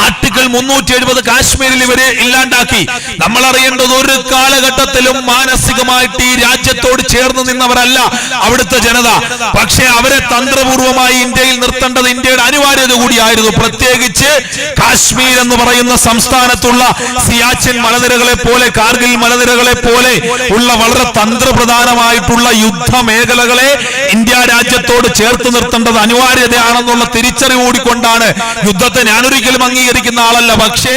Article 370 കാശ്മീരിൽ ഇവരെ ഇല്ലാണ്ടാക്കി. നമ്മൾ അറിയേണ്ടത് ഒരു കാലഘട്ടത്തിലും മാനസികമായിട്ട് ഈ രാജ്യത്തോട് ചേർന്ന് നിന്നവരല്ല അവിടുത്തെ ജനത. പക്ഷേ അവരെ തന്ത്രപൂർവമായി ഇന്ത്യയിൽ നിർത്തേണ്ടത് ഇന്ത്യയുടെ അനിവാര്യത കൂടിയായിരുന്നു. പ്രത്യേകിച്ച് കാശ്മീർ എന്ന് പറയുന്ന സംസ്ഥാനത്തുള്ള സിയാച്ചിൻ മലനിരകളെ പോലെ, കാർഗിൽ മലനിരകളെ പോലെ ഉള്ള വളരെ തന്ത്രപ്രധാനമായിട്ടുള്ള യുദ്ധ മേഖലകളെ ഇന്ത്യ രാജ്യത്തോട് ചേർത്ത് നിർത്തേണ്ടത് അനിവാര്യതയാണെന്നുള്ള തിരിച്ചറിവ് കൂടിക്കൊണ്ടാണ് യുദ്ധത്തെ ഞാനൊരിക്കലും അംഗീകരിക്കുന്ന ആളല്ല. പക്ഷേ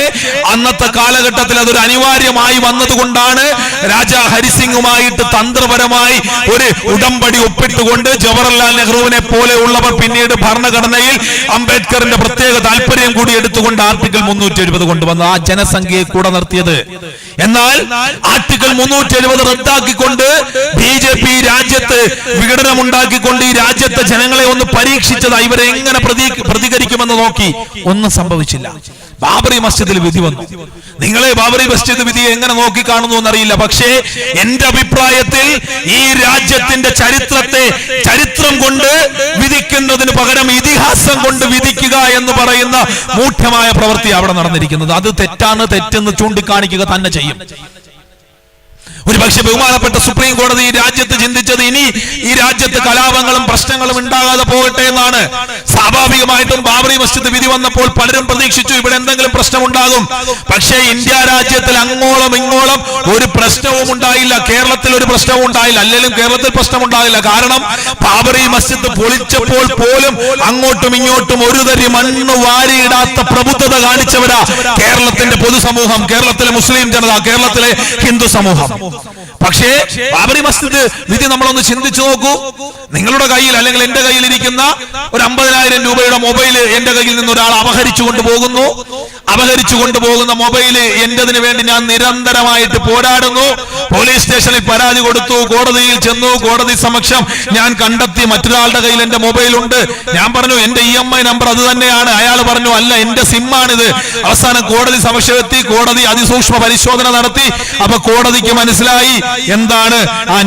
അന്നത്തെ കാലഘട്ടത്തിൽ അതൊരു അനിവാര്യമായി വന്നതുകൊണ്ടാണ് രാജാ ഹരിസിംഗുമായിട്ട് തന്ത്രപരമായി ഒരു ഉടമ്പടി ഒപ്പിട്ടുകൊണ്ട് ജവഹർലാൽ നെഹ്റുവിനെ പോലെയുള്ളവർ പിന്നീട് ഭരണഘടനയിൽ അംബേദ്കറിന്റെ പ്രത്യേക താല്പര്യം കൂടി എടുത്തുകൊണ്ട് ആർട്ടിക്കിൾ 370 കൊണ്ടുവന്ന് ആ ജനസംഖ്യയെ കൂടെ നിർത്തിയത്. എന്നാൽ ആർട്ടിക്കിൾ 370 റദ്ദാക്കിക്കൊണ്ട് ബി.ജെ.പി രാജ്യത്ത് വിഘടനമുണ്ടാക്കിക്കൊണ്ട് ഈ രാജ്യത്തെ ജനങ്ങളെ ഒന്ന് പരീക്ഷിച്ചത്. ഇവരെ എങ്ങനെ പ്രതികരിക്കുമെന്ന് നോക്കി. ഒന്നും സംഭവിച്ചില്ല. ബാബറി മസ്ജിദിൽ വിധി വന്നു. നിങ്ങളെ ബാബറി മസ്ജിദ് വിധിയെ എങ്ങനെ നോക്കി കാണുന്നു എന്നറിയില്ല. പക്ഷേ എന്റെ അഭിപ്രായത്തിൽ ഈ രാജ്യത്തിന്റെ ചരിത്രത്തെ ചരിത്രം കൊണ്ട് വിധിക്കുന്നതിന് പകരം ഇതിഹാസം കൊണ്ട് വിധിക്കുക എന്ന് പറയുന്ന മൂഢമായ പ്രവൃത്തി അവിടെ നടന്നിരിക്കുന്നത്. അത് തെറ്റാണ്, തെറ്റെന്ന് ചൂണ്ടിക്കാണിക്കുക തന്നെ ചെയ്യും. ഒരു പക്ഷെ ബഹുമാനപ്പെട്ട സുപ്രീം കോടതി ഈ രാജ്യത്ത് ചിന്തിച്ചത് ഇനി ഈ രാജ്യത്ത് കലാപങ്ങളും പ്രശ്നങ്ങളും ഉണ്ടാകാതെ പോകട്ടെ എന്നാണ്. സ്വാഭാവികമായിട്ടും ബാബറി മസ്ജിദ് വിധി വന്നപ്പോൾ പലരും പ്രതീക്ഷിച്ചു ഇവിടെ എന്തെങ്കിലും പ്രശ്നമുണ്ടാകും. പക്ഷേ ഇന്ത്യ രാജ്യത്തിൽ അങ്ങോളം ഇങ്ങോളം ഒരു പ്രശ്നവും ഉണ്ടായില്ല. കേരളത്തിൽ ഒരു പ്രശ്നവും ഉണ്ടായില്ല. അല്ലെങ്കിലും കേരളത്തിൽ പ്രശ്നമുണ്ടായില്ല. കാരണം ബാബറി മസ്ജിദ് പൊളിച്ചപ്പോൾ പോലും അങ്ങോട്ടും ഇങ്ങോട്ടും ഒരു തരി മണ്ണ് വാരിയിടാത്ത പ്രബുദ്ധത കാണിച്ചവരാ കേരളത്തിന്റെ പൊതുസമൂഹം, കേരളത്തിലെ മുസ്ലിം ജനത, കേരളത്തിലെ ഹിന്ദു സമൂഹം. പക്ഷേ ബാബറി മസ്ജിദ് വിധി നമ്മളൊന്ന് ചിന്തിച്ചു നോക്കൂ. നിങ്ങളുടെ കയ്യിൽ അല്ലെങ്കിൽ എന്റെ കയ്യിൽ ഇരിക്കുന്ന ഒരു 50,000 രൂപയുടെ മൊബൈൽ എന്റെ കയ്യിൽ നിന്ന് ഒരാൾ അപഹരിച്ചു കൊണ്ടുപോകുന്നു. അപഹരിച്ചു കൊണ്ടുപോകുന്ന മൊബൈൽ എന്റേതിന് വേണ്ടി ഞാൻ നിരന്തരമായിട്ട് പോരാടുന്നു. പോലീസ് സ്റ്റേഷനിൽ പരാതി കൊടുത്തു, കോടതിയിൽ ചെന്നു, കോടതി സമക്ഷം ഞാൻ കണ്ടെത്തി മറ്റൊരാളുടെ കയ്യിൽ എന്റെ മൊബൈൽ ഉണ്ട്. ഞാൻ പറഞ്ഞു എന്റെ EMI നമ്പർ അത് തന്നെയാണ്. അയാൾ പറഞ്ഞു അല്ല എന്റെ സിമ്മാണിത്. അവസാനം കോടതി സമക്ഷമെത്തി, കോടതി അതിസൂക്ഷ്മ പരിശോധന നടത്തി. അപ്പൊ കോടതിക്ക് മനസ്സിലായി എന്താണ്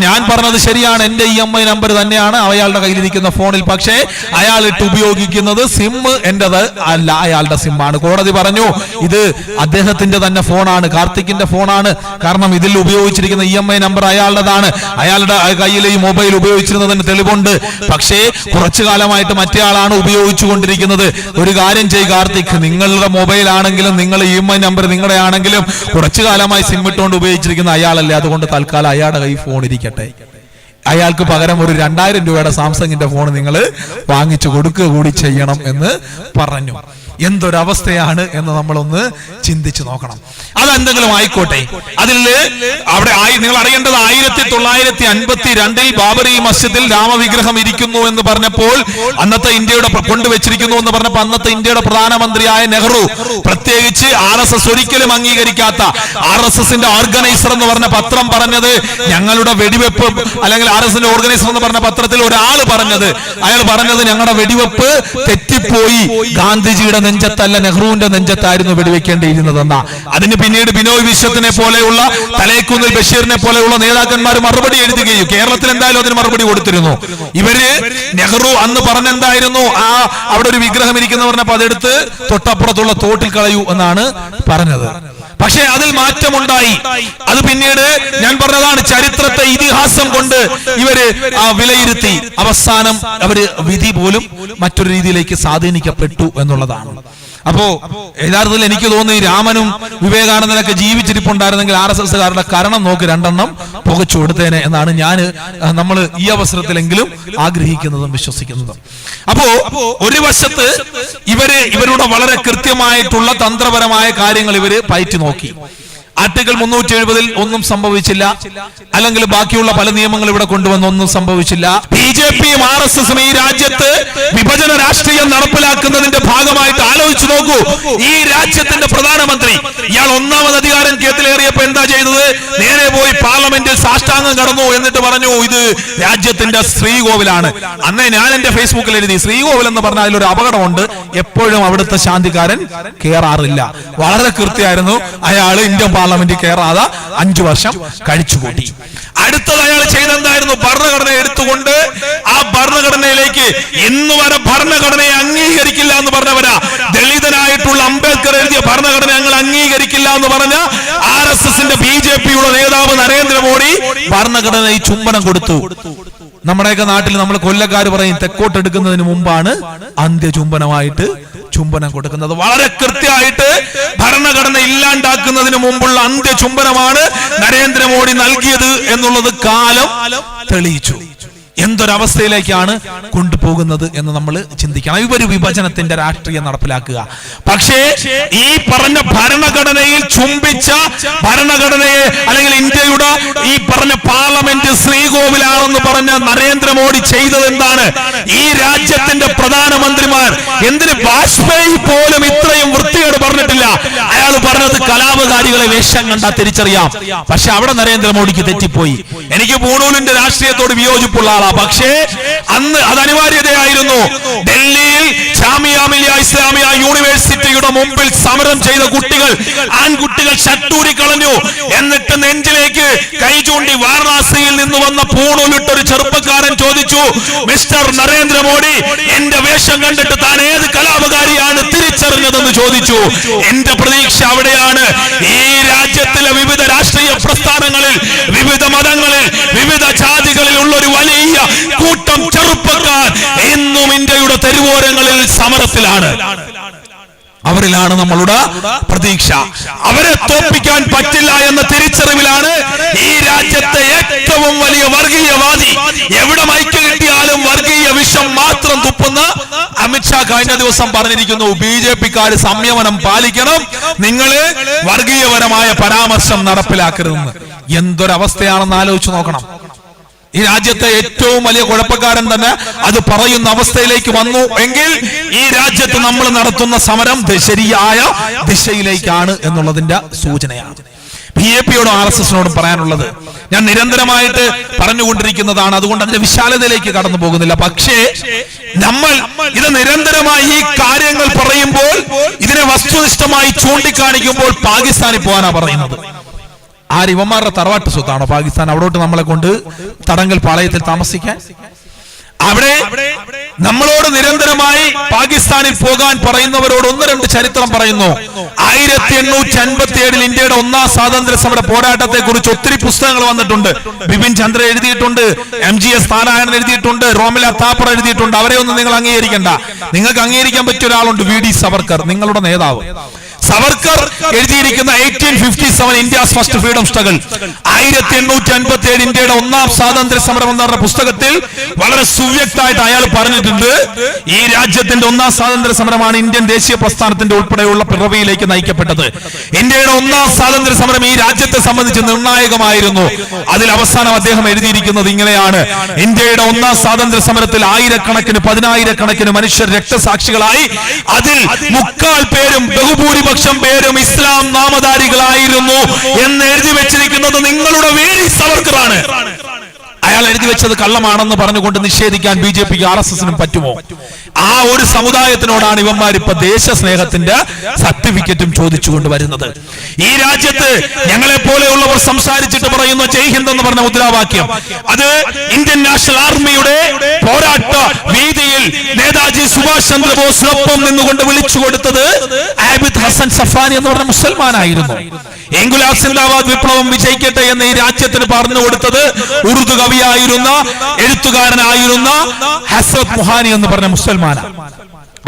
ഞാൻ പറഞ്ഞത് ശരിയാണ്, എന്റെ EMI നമ്പർ തന്നെയാണ് അയാളുടെ കയ്യിലിരിക്കുന്ന ഫോണിൽ. പക്ഷേ അയാൾ ഇട്ട് ഉപയോഗിക്കുന്നത് സിം എന്റേത് അല്ല, അയാളുടെ സിമ്മാണ്. കോടതി പറഞ്ഞു ഇത് അദ്ദേഹത്തിന്റെ തന്നെ ഫോണാണ്, കാർത്തിക്കിന്റെ ഫോണാണ്. കാരണം ഇതിൽ ഉപയോഗിച്ചിരിക്കുന്ന EMI നമ്പർ അയാളുടേതാണ്. അയാളുടെ കയ്യിൽ ഈ മൊബൈൽ ഉപയോഗിച്ചിരുന്നതിന് തെളിവുണ്ട്. പക്ഷേ കുറച്ചു കാലമായിട്ട് മറ്റേ ആളാണ് ഉപയോഗിച്ചുകൊണ്ടിരിക്കുന്നത്. ഒരു കാര്യം ചെയ്യ് കാർത്തിക്, നിങ്ങളുടെ മൊബൈൽ ആണെങ്കിലും നിങ്ങളുടെ EMI നമ്പർ നിങ്ങളുടെ ആണെങ്കിലും കുറച്ചു കാലമായി സിം ഇട്ടുകൊണ്ട് ഉപയോഗിച്ചിരിക്കുന്ന അയാളല്ലേ, അതുകൊണ്ട് തൽക്കാലം അയാളുടെ കൈ ഫോൺ ഇരിക്കട്ടെ. അയാൾക്ക് പകരം ഒരു 2000 രൂപയുടെ സാംസങ്ങിന്റെ ഫോൺ നിങ്ങൾ വാങ്ങിച്ചു കൊടുക്കുക കൂടി ചെയ്യണം എന്ന് പറഞ്ഞു. എന്തൊരവസ്ഥയാണ് എന്ന് നമ്മളൊന്ന് ചിന്തിച്ചു നോക്കണം. അതെന്തെങ്കിലും ആയിക്കോട്ടെ. അതിൽ അവിടെ നിങ്ങൾ അറിയേണ്ടത് 1952 ബാബറി മസ്ജിദിൽ രാമവിഗ്രഹം ഇരിക്കുന്നു എന്ന് പറഞ്ഞപ്പോൾ, അന്നത്തെ ഇന്ത്യയുടെ കൊണ്ടുവച്ചിരിക്കുന്നു എന്ന് പറഞ്ഞപ്പോൾ അന്നത്തെ ഇന്ത്യയുടെ പ്രധാനമന്ത്രിയായ നെഹ്റു, പ്രത്യേകിച്ച് RSS ഒരിക്കലും അംഗീകരിക്കാത്ത RSSന്റെ ഓർഗനൈസർ എന്ന് പറഞ്ഞ പത്രം പറഞ്ഞത്, ഞങ്ങളുടെ വെടിവെപ്പ് അല്ലെങ്കിൽ RSSന്റെ ഓർഗനൈസർ എന്ന് പറഞ്ഞ പത്രത്തിൽ ഒരാൾ പറഞ്ഞത്, അയാൾ പറഞ്ഞത് ഞങ്ങളുടെ വെടിവെപ്പ് തെറ്റിപ്പോയി, ഗാന്ധിജിയുടെ നെഞ്ചത്തല്ല നെഹ്റുവിന്റെ നെഞ്ചത്തായിരുന്നു വെടിവെക്കേണ്ടിയിരുന്നതെന്നാ. അതിന് പിന്നീട് ബിനോയ് വിശ്വത്തിനെ പോലെയുള്ള, തലേക്കുന്നിൽ ബഷീറിനെ പോലെയുള്ള നേതാക്കന്മാർ മറുപടി എഴുതുകയും കേരളത്തിൽ എന്തായാലും അതിന് മറുപടി കൊടുത്തിരുന്നു. ഇവര് നെഹ്റു അന്ന് പറഞ്ഞെന്തായിരുന്നു, അവിടെ ഒരു വിഗ്രഹം ഇരിക്കുന്ന പറഞ്ഞപ്പോ അതെടുത്ത് തൊട്ടപ്പുറത്തുള്ള തോട്ടിൽ കളയൂ എന്നാണ് പറഞ്ഞത്. പക്ഷേ അതിൽ മാറ്റമുണ്ടായി. അത് പിന്നീട് ഞാൻ പറഞ്ഞതാണ്, ചരിത്രത്തെ ഇതിഹാസം കൊണ്ട് ഇവര് വിലയിരുത്തി. അവസാനം അവര് വിധി പോലും മറ്റൊരു രീതിയിലേക്ക് സ്വാധീനിക്കപ്പെട്ടു എന്നുള്ളതാണ്. അപ്പോ യഥാർത്ഥത്തിൽ എനിക്ക് തോന്നുന്നു ഈ രാമനും വിവേകാനന്ദനൊക്കെ ജീവിച്ചിരിപ്പുണ്ടായിരുന്നെങ്കിൽ RSSകാരുടെ കരണം നോക്കി 2 പുകച്ചു കൊടുത്തേനെ എന്നാണ് നമ്മൾ ഈ അവസരത്തിലെങ്കിലും ആഗ്രഹിക്കുന്നതും വിശ്വസിക്കുന്നതും. അപ്പോ ഒരു വശത്ത് ഇവരുടെ വളരെ കൃത്യമായിട്ടുള്ള തന്ത്രപരമായ കാര്യങ്ങൾ ഇവര് പയറ്റി നോക്കി. ആർട്ടിക്കിൾ 370 ഒന്നും സംഭവിച്ചില്ല. അല്ലെങ്കിൽ ബാക്കിയുള്ള പല നിയമങ്ങൾ ഇവിടെ കൊണ്ടുവന്ന് ഒന്നും സംഭവിച്ചില്ല. ബി.ജെ.പിയും RSSും ഈ രാജ്യത്ത് വിഭജന രാഷ്ട്രീയം നടപ്പിലാക്കുന്നതിന്റെ ഭാഗമായിട്ട് ആലോചിച്ചു നോക്കൂ. ഈ രാജ്യത്തിന്റെ പ്രധാനമന്ത്രി ഇയാൾ 1ാമത് അധികാരം കേത്തിലേറിയപ്പോ എന്താ ചെയ്തത്? നേരെ പോയി പാർലമെന്റിൽ സാഷ്ടാംഗം കടന്നു. എന്നിട്ട് പറഞ്ഞു ഇത് രാജ്യത്തിന്റെ ശ്രീകോവിലാണ്. അന്നേ ഞാൻ എന്റെ ഫേസ്ബുക്കിൽ എഴുതി, ശ്രീകോവിൽ എന്ന് പറഞ്ഞാൽ അതിലൊരു അപകടമുണ്ട്, എപ്പോഴും അവിടുത്തെ ശാന്തിക്കാരൻ കേറാറില്ല. വളരെ കൃത്യമായിരുന്നു. അയാൾ ഇന്ത്യൻ പാർലമെന്റ് പാർലമെന്റിൽ കയറാതെ 5 വർഷം കഴിച്ചുകൂട്ടി. അടുത്തത് അയാൾ ചെയ്തെന്തായിരുന്നു? ഭരണഘടന എടുത്തുകൊണ്ട് ആ ഭരണഘടനയിലേക്ക് ഇന്ന് വരെ ഭരണഘടനയെ അംഗീകരിക്കില്ല എന്ന് പറഞ്ഞവരാ. ദളിതനായിട്ടുള്ള അംബേദ്കർ എഴുതിയ ഭരണഘടന ഞങ്ങൾ അംഗീകരിക്കില്ല എന്ന് പറഞ്ഞ RSSന്റെ BJPയുടെ നേതാവ് നരേന്ദ്രമോദി ഭരണഘടനയിൽ ചുംബനം കൊടുത്തു. നമ്മുടെയൊക്കെ നാട്ടിൽ നമ്മൾ കൊല്ലക്കാർ പറയും തെക്കോട്ടെടുക്കുന്നതിന് മുമ്പാണ് അന്ത്യചുംബനമായിട്ട് ചുംബനം കൊടുക്കുന്നത്. വളരെ കൃത്യമായിട്ട് ഭരണഘടന ഇല്ലാണ്ടാക്കുന്നതിന് മുമ്പുള്ള അന്ത്യചുംബനമാണ് നരേന്ദ്രമോദി നൽകിയത് എന്നുള്ളത് കാലം തെളിയിച്ചു. എന്തൊരവസ്ഥയിലേക്കാണ് കൊണ്ടുപോകുന്നത് എന്ന് നമ്മൾ ചിന്തിക്കണം. ഇവര് വിഭജനത്തിന്റെ രാഷ്ട്രീയം നടപ്പിലാക്കുക. പക്ഷേ ഈ പറഞ്ഞ ഭരണഘടനയിൽ ചുംബിച്ച ഭരണഘടനയെ അല്ലെങ്കിൽ ഇന്ത്യയുടെ ഈ പറഞ്ഞ പാർലമെന്റ് ശ്രീകോവിലാണെന്ന് പറഞ്ഞ നരേന്ദ്രമോദി ചെയ്തത് എന്താണ്? ഈ രാജ്യത്തിന്റെ പ്രധാനമന്ത്രിമാർ, എന്തിന് വാജ്പേയി പോലും ഇത്രയും വൃത്തിയോട് പറഞ്ഞിട്ടില്ല. അയാൾ പറഞ്ഞത് കലാപകാരികളെ വേഷം കണ്ടാ തിരിച്ചറിയാം. പക്ഷെ അവിടെ നരേന്ദ്രമോദിക്ക് തെറ്റിപ്പോയി. എനിക്ക് പൂണൂലിന്റെ രാഷ്ട്രീയത്തോട് വിയോജിപ്പുള്ള ആളാണ്. പക്ഷേ അന്ന് അത് അനിവാര്യതയായിരുന്നു. ഡൽഹിയിൽ ജാമിയ മിലിയ ഇസ്ലാമിയ യൂണിവേഴ്സിറ്റിയുടെ മുമ്പിൽ സമരം ചെയ്ത കുട്ടികൾ, ആൺകുട്ടികൾ ഷട്ടൂരി കളഞ്ഞു. എന്നിട്ട് നെഞ്ചിലേക്ക് കൈ ചൂണ്ടി വാരണാസിയിൽ നിന്ന് വന്ന പൂണൂലിട്ടൊരു ചെറുപ്പക്കാരൻ ചോദിച്ചു, മിസ്റ്റർ നരേന്ദ്രമോദി, എന്റെ വേഷം കണ്ടിട്ട് താൻ ഏത് കലാപകാരിയാണ് തിരിച്ചറിഞ്ഞതെന്ന് ചോദിച്ചു. എന്റെ പ്രതീക്ഷ അവിടെയാണ്. ഈ രാജ്യത്തിലെ വിവിധ രാഷ്ട്രീയ പ്രസ്ഥാനങ്ങളിൽ, വിവിധ മതങ്ങളിൽ, വിവിധ ജാതികളിൽ ഉള്ള ഒരു വലിയ കൂട്ടം ചെറുപ്പക്കാർ ഇന്നും ഇന്ത്യയുടെ തെരുവോരങ്ങളിൽ സമരത്തിലാണ്. അവരിലാണ് നമ്മളുടെ പ്രതീക്ഷ. അവരെ തോൽപ്പിക്കാൻ പറ്റില്ല എന്ന തിരിച്ചറിവിലാണ് ഈ രാജ്യത്തെ ഏറ്റവും വലിയ വർഗീയവാദി, എവിടെ മൈക്ക് കിട്ടിയാലും വർഗീയ വിഷം മാത്രം തുപ്പുന്ന അമിത്ഷാ കഴിഞ്ഞ ദിവസം പറഞ്ഞിരിക്കുന്നു, BJPക്കാർ സംയമനം പാലിക്കണം, നിങ്ങള് വർഗീയപരമായ പരാമർശം നടപ്പിലാക്കരുതെന്ന്. എന്തൊരവസ്ഥയാണെന്ന് ആലോചിച്ച് നോക്കണം. ഈ രാജ്യത്തെ ഏറ്റവും വലിയ കുഴപ്പക്കാരൻ തന്നെ അത് പറയുന്ന അവസ്ഥയിലേക്ക് വന്നു എങ്കിൽ ഈ രാജ്യത്ത് നമ്മൾ നടത്തുന്ന സമരം ശരിയായ ദിശയിലേക്കാണ് എന്നുള്ളതിന്റെ സൂചനയാണ്. BJPയോടും RSSനോടും പറയാനുള്ളത് ഞാൻ നിരന്തരമായിട്ട് പറഞ്ഞുകൊണ്ടിരിക്കുന്നതാണ്. അതുകൊണ്ട് അതിന്റെ വിശാലതയിലേക്ക് കടന്നു പോകുന്നില്ല. പക്ഷേ നമ്മൾ ഇത് നിരന്തരമായി ഈ കാര്യങ്ങൾ പറയുമ്പോൾ, ഇതിനെ വസ്തുനിഷ്ഠമായി ചൂണ്ടിക്കാണിക്കുമ്പോൾ പാകിസ്ഥാനിൽ പോകാനാ പറയുന്നത്. ഇവന്മാരുടെ തറവാട്ട് സ്വത്താണോ പാകിസ്ഥാൻ? അവിടോട്ട് നമ്മളെ കൊണ്ട് തടങ്കൽ പാളയത്തിൽ താമസിക്കാൻ? അവിടെ നമ്മളോട് നിരന്തരമായി പാകിസ്ഥാനിൽ പോകാൻ പറയുന്നവരോട് 1-2 ചരിത്രം പറയുന്നു. 1857 ഇന്ത്യയുടെ 1ാം സ്വാതന്ത്ര്യ സമര പോരാട്ടത്തെ കുറിച്ച് ഒത്തിരി പുസ്തകങ്ങൾ വന്നിട്ടുണ്ട്. ബിപിൻ ചന്ദ്ര എഴുതിയിട്ടുണ്ട്, MGS നാരായണൻ എഴുതിയിട്ടുണ്ട്, റോമില താപ്പർ എഴുതിയിട്ടുണ്ട്. അവരെ ഒന്നും നിങ്ങൾ അംഗീകരിക്കണ്ട. നിങ്ങൾക്ക് അംഗീകരിക്കാൻ പറ്റിയ ഒരാളുണ്ട്, VD സവർക്കർ, നിങ്ങളുടെ നേതാവ്. സവർക്കർ എഴുതിയിരിക്കുന്ന 1857 ഇന്ത്യാസ് ഫസ്റ്റ് ഫ്രീഡം സ്ട്രഗിൾ, 1857 ഇന്ത്യയുടെ 1ാം സ്വാതന്ത്ര്യ സമരം എന്ന് പറഞ്ഞ പുസ്തകത്തിൽ വളരെ സുവ്യക്തമായിട്ട് അയാൾ പറഞ്ഞിട്ടുണ്ട്, ഈ രാജ്യത്തിന്റെ 1ാം സ്വാതന്ത്ര്യ സമരമാണ് ഇന്ത്യൻ ദേശീയ പ്രസ്ഥാനത്തിന്റെ ഉൾപ്പെടെയുള്ള പിറവിയിലേക്ക് നയിക്കപ്പെട്ടത്. ഇന്ത്യയുടെ 1ാം സ്വാതന്ത്ര്യ സമരം ഈ രാജ്യത്തെ സംബന്ധിച്ച് നിർണായകമായിരുന്നു. അതിൽ അവസാനം അദ്ദേഹം എഴുതിയിരിക്കുന്നത് ഇങ്ങനെയാണ്: ഇന്ത്യയുടെ 1ാം സ്വാതന്ത്ര്യ സമരത്തിൽ ആയിരക്കണക്കിന് 10,000-കണക്കിന് മനുഷ്യർ രക്തസാക്ഷികളായി. അതിൽ 3/4 പേരും ബഹുഭൂരിപക്ഷം പേരും ഇസ്ലാം നാമധാരികളായിരുന്നു എന്ന് എഴുതി വെച്ചിരിക്കുന്നത് നിങ്ങളുടെ വീർ സവർക്കറാണ്. അയാൾ എഴുതി വെച്ചത് കള്ളമാണെന്ന് പറഞ്ഞുകൊണ്ട് നിഷേധിക്കാൻ BJPക്ക് RSSനും പറ്റുമോ? ആ ഒരു സമുദായത്തിനോടാണ് ഇവന്മാർ ഇപ്പൊ ദേശസ്നേഹത്തിന്റെ സർട്ടിഫിക്കറ്റും ചോദിച്ചുകൊണ്ട് വരുന്നത്. ഈ രാജ്യത്ത് ഞങ്ങളെ പോലെയുള്ളവർ സംസാരിച്ചിട്ട് പറയുന്ന ജയ് ഹിന്ദ് എന്ന് പറഞ്ഞ മുദ്രാവാക്യം, അത് ഇന്ത്യൻ നാഷണൽ ആർമിയുടെ പോരാട്ട വീതിയിൽ നേതാജി സുഭാഷ് ചന്ദ്രബോസിനൊപ്പം നിന്നുകൊണ്ട് വിളിച്ചു കൊടുത്തത് ആബിദ് ഹസൻ സഫാനി എന്ന് പറഞ്ഞ മുസൽമാനായിരുന്നു. ഇൻകുലാബ് സിന്ദാബാദ്, വിപ്ലവം വിജയിക്കട്ടെ എന്ന് ഈ രാജ്യത്തിന് പറഞ്ഞു കൊടുത്തത് ഉറുദു കവിയായിരുന്ന, എഴുത്തുകാരനായിരുന്ന ഹസ്രത് മുഹാനി എന്ന് പറഞ്ഞ മുസൽമാനാണ്.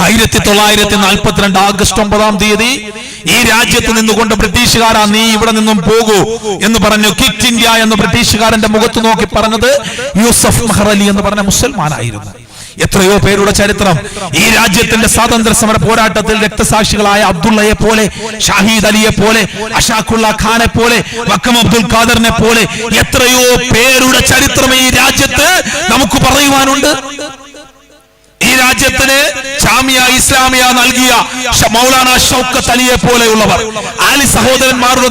1942 ആഗസ്റ്റ് 9-ാം തീയതി ഈ രാജ്യത്ത് നിന്നുകൊണ്ട് ബ്രിട്ടീഷുകാരാ നീ ഇവിടെ നിന്നും പോകൂ എന്ന് പറഞ്ഞു ക്വിറ്റ് ഇന്ത്യ എന്ന് ബ്രിട്ടീഷുകാരന്റെ മുഖത്ത് നോക്കി പറഞ്ഞത് യൂസഫ് മെഹ്റലി എന്ന് പറഞ്ഞ മുസൽമാനായിരുന്നു. എത്രയോ പേരുടെ ചരിത്രം ഈ രാജ്യത്തിന്റെ സ്വാതന്ത്ര്യ സമര പോരാട്ടത്തിൽ രക്തസാക്ഷികളായ അബ്ദുള്ളയെ പോലെ, ഷാഹിദ് അലിയെ പോലെ, അഷാഖുള്ള ഖാനെ പോലെ, വക്കം അബ്ദുൽ ഖാദറിനെ പോലെ എത്രയോ പേരുടെ ചരിത്രം ഈ രാജ്യത്ത് നമുക്ക് പറയുവാനുണ്ട്. ഈ രാജ്യത്തിന് ജാമിയ ഇസ്ലാമിയ നൽകിയ മൗലാന ഷൗക്കത്ത് അലിയെ പോലെയുള്ളവർ, ആലി സഹോദരന്മാരുടെ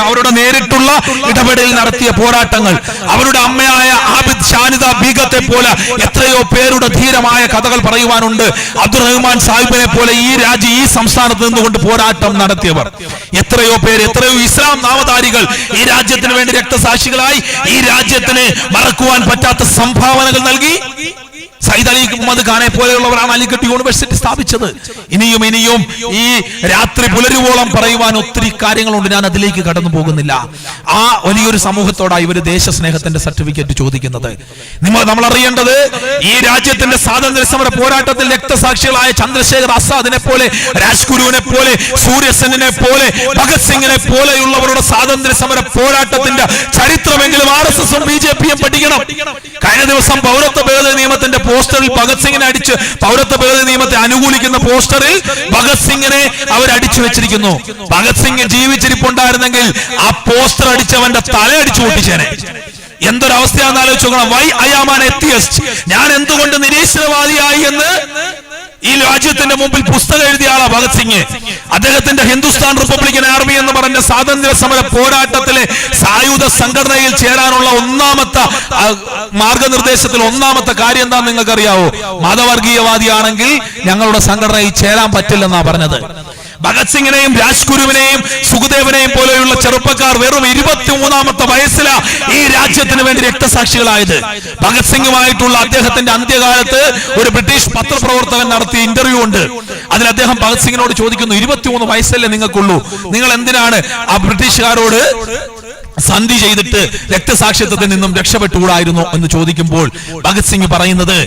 അവരുടെ നേരിട്ടുള്ള ഇടപെടൽ നടത്തിയ പോരാട്ടങ്ങൾ, അവരുടെ അമ്മയായ ആബിദ് ഷാനിദ ബീഗത്തെ പോലെ എത്രയോ പേരുടെ ധീരമായ കഥകൾ പറയുവാനുണ്ട്. അബ്ദുറഹ്മാൻ സാഹിബിനെ പോലെ ഈ സംസ്ഥാനത്ത് നിന്നുകൊണ്ട് പോരാട്ടം നടത്തിയവർ എത്രയോ പേര്, എത്രയോ ഇസ്ലാം നാമധാരികൾ ഈ രാജ്യത്തിന് വേണ്ടി രക്തസാക്ഷികളായി ഈ രാജ്യത്തിന് മറക്കുവാൻ പറ്റാത്ത സംഭാവനകൾ നൽകി. സയ്യിദ് അലി മുഹമ്മദ് ഖാനെ പോലെയുള്ളവരാണ് അലിഗഡ് യൂണിവേഴ്സിറ്റി സ്ഥാപിച്ചത്. ഇനിയും ഈ രാത്രി പുലരുവോളം പറയുവാൻ ഒത്തിരി കാര്യങ്ങളുണ്ട്, ഞാൻ അതിലേക്ക് കടന്നു പോകുന്നില്ല. ആ വലിയൊരു സമൂഹത്തോടാണ് ഇവര് ദേശസ്നേഹത്തിന്റെ സർട്ടിഫിക്കറ്റ് ചോദിക്കുന്നത്. നമ്മൾ അറിയേണ്ടത്, ഈ രാജ്യത്തിന്റെ സ്വാതന്ത്ര്യ സമര പോരാട്ടത്തിൽ രക്തസാക്ഷികളായ ചന്ദ്രശേഖർ ആസാദിനെ പോലെ, രാജ്ഗുരുവിനെ പോലെ, സൂര്യസെന്നിനെ പോലെ, ഭഗത് സിംഗിനെ പോലെയുള്ളവരുടെ സ്വാതന്ത്ര്യ സമര പോരാട്ടത്തിന്റെ ചരിത്രമെങ്കിലും RSSഉം BJPയും പഠിക്കണം. കഴിഞ്ഞ ദിവസം പൗരത്വ ഭേദഗതി നിയമത്തിന്റെ പോസ്റ്ററിൽ ഭഗത് സിംഗിനെ അടിച്ച്, പൗരത്വ ഭേദഗതി നിയമത്തെ അനുകൂലിക്കുന്ന പോസ്റ്ററിൽ ഭഗത് സിംഗിനെ അവരടിച്ചു വെച്ചിരിക്കുന്നു. ഭഗത് സിംഗ് ജീവിച്ചിരിപ്പുണ്ടായിരുന്നെങ്കിൽ ആ പോസ്റ്റർ അടിച്ചവന്റെ തല അടിച്ചു പൊട്ടിച്ചേനെ. എന്തൊരവസ്ഥയാണെന്ന് ആലോചിച്ച് നോക്കണം. Why I am an atheist, ഞാൻ എന്തുകൊണ്ട് നിരീശ്വരവാദിയായി എന്ന് ഈ രാജ്യത്തിന്റെ മുമ്പിൽ പുസ്തകം എഴുതിയ ആളാ ഭഗത് സിംഗ്. അദ്ദേഹത്തിന്റെ ഹിന്ദുസ്ഥാൻ റിപ്പബ്ലിക്കൻ ആർമി എന്ന് പറഞ്ഞ സ്വാതന്ത്ര്യ സമര പോരാട്ടത്തിലെ സായുധ സംഘടനയിൽ ചേരാനുള്ള ഒന്നാമത്തെ മാർഗനിർദ്ദേശത്തിൽ ഒന്നാമത്തെ കാര്യം എന്താണെന്ന് നിങ്ങൾക്കറിയാവോ? മതവർഗീയവാദിയാണെങ്കിൽ ഞങ്ങളുടെ സംഘടനയിൽ ചേരാൻ പറ്റില്ലെന്നാ പറഞ്ഞത്. ഭഗത് സിംഗിനെയും രാജ്ഗുരുവിനെയും സുഖദേവനെയും പോലെയുള്ള ചെറുപ്പക്കാർ വെറും 23-ാമത്തെ വയസ്സിലാണ് ഈ രാജ്യത്തിന് വേണ്ടി രക്തസാക്ഷികളായത്. ഭഗത് സിംഗുമായിട്ടുള്ള അദ്ദേഹത്തിന്റെ അന്ത്യകാലത്ത് ഒരു ബ്രിട്ടീഷ് പത്രപ്രവർത്തകൻ നടത്തിയ ഇന്റർവ്യൂ ഉണ്ട്. അതിൽ അദ്ദേഹം ഭഗത് സിംഗിനോട് ചോദിക്കുന്നു, 23 വയസ്സല്ലേ നിങ്ങൾക്കുള്ളൂ, നിങ്ങൾ എന്തിനാണ് ആ ബ്രിട്ടീഷുകാരോട് സന്ധി ചെയ്തിട്ട് രക്തസാക്ഷിത്വത്തിൽ നിന്നും രക്ഷപ്പെട്ടുകൂടായിരുന്നു എന്ന് ചോദിക്കുമ്പോൾ ഭഗത് സിംഗ് പറയുന്നത്,